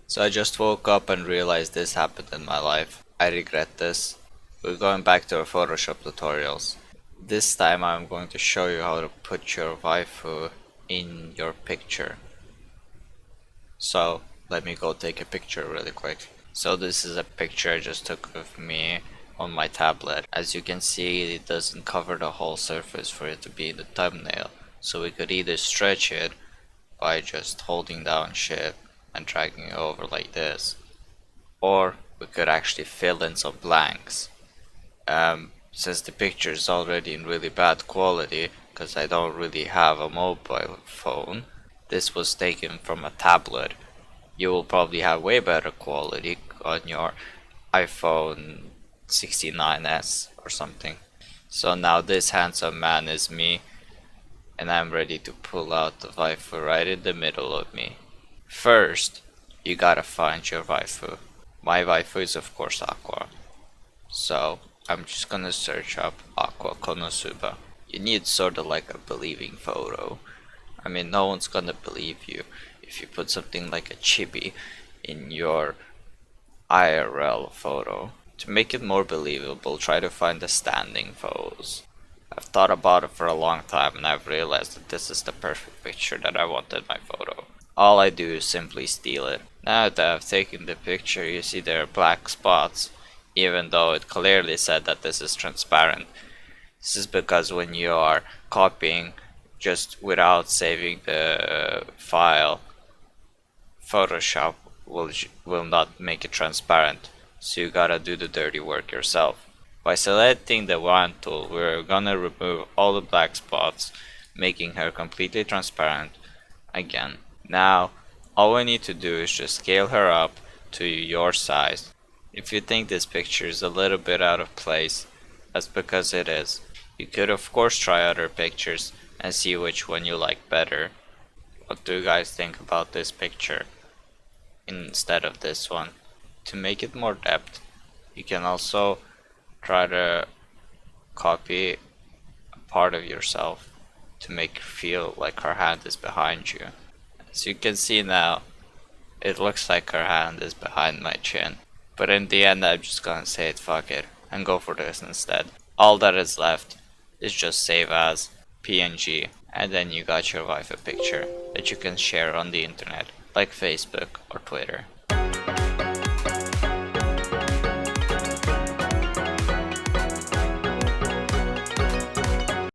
So I just woke up and realized this happened in my life. I regret this. We're going back to our Photoshop tutorials. This time I'm going to show you how to put your waifu in your picture. So let me go take a picture really quick. So this is a picture I just took of me on my tablet. As you can see, it doesn't cover the whole surface for it to be in the thumbnail. So we could either stretch it by just holding down shift and dragging it over like this, or we could actually fill in some blanks. Since the picture is already in really bad quality, because I don't really have a mobile phone, this was taken from a tablet. You will probably have way better quality on your iPhone 69s or something. So now this handsome man is me, and I'm ready to pull out the waifu right in the middle of me. First, you gotta find your waifu. My waifu is of course Aqua. So I'm just gonna search up Aqua Konosuba. You need sorta like a believing photo. I mean, no one's gonna believe you if you put something like a chibi in your IRL photo. To make it more believable, try to find the standing pose. I've thought about it for a long time and I've realized that this is the perfect picture that I want in my photo. All I do is simply steal it. Now that I've taken the picture, you see there are black spots, even though it clearly said that this is transparent. This is because when you are copying just without saving the file, Photoshop will not make it transparent, so you gotta do the dirty work yourself. By selecting the wand tool, we're gonna remove all the black spots, making her completely transparent again. Now, all we need to do is just scale her up to your size. If you think this picture is a little bit out of place, that's because it is. You could of course try other pictures and see which one you like better. What do you guys think about this picture instead of this one? To make it more depth, you can also try to copy a part of yourself to make it feel like her hand is behind you. As you can see now, it looks like her hand is behind my chin. But in the end, I'm just gonna say it, fuck it, and go for this instead. All that is left is just save as PNG, and then you got your waifu picture that you can share on the internet, like Facebook or Twitter.